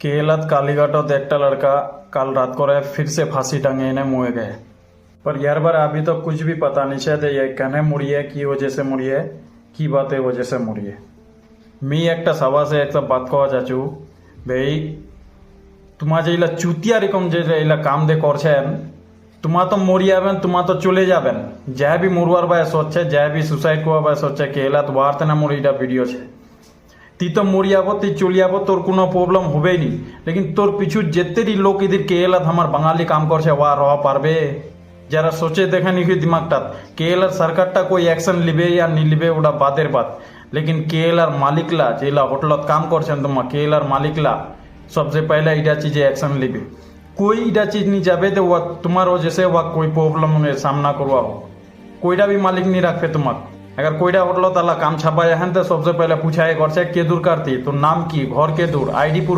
केरलत कालीघाटत एकटा लड़का कल रात को रहे फिर से फांसी टंगे ने मुए गए। पर यार बार अभी तो कुछ भी पता नहीं है ये कहने मुड़ी है की वजह से मुड़ी है की बातें वजह से मुड़ी है। मी एक सभा से एक बात कवा चाचू भाई तुम्हारा যেগুলা চুতিয়া রকম যে এগুলা কাম দে করছেন তোমা তো মরি যাবেন তোমা তো চলে যাবেন যা भी মরবার বয়স হচ্ছে যা भी সুসাইড করবার বয়স হচ্ছে কেলাত ওয়ারতে না মোর এটা ভিডিও আছে তুই তো মরি যাবো তুই চলে যাবো তোর কোনো প্রবলেম হবেই নি लेकिन তোর পিছু যেতেরই লোক ইদির কেলাত আমার বাঙালি কাম করছে ওয়া রওয়া পারবে যারা সোচে দেখে নি দিমাগটা কেলার সরকারটা कोई एक्शन লিবে या নি লিবে ওটা বাদের বাদ लेकिन केएलआर मालिकला जेला होटलत काम करছেন তোমা केएलआर मालिकला सबसे पहले इटा चीज़ एक्शन लिबे कोई इटा चीज़ नहीं जाबे तो वह तुम्हारो जैसे वह कोई प्रॉब्लम में सामना करवा हो कोईटा भी मालिक नहीं रखे तुम्हारा अगर कोईटा होटल ताला काम छापाया है तो सबसे पहले पूछा है घर से के दूर करती तो नाम की घर के दूर आईडी प्रूफ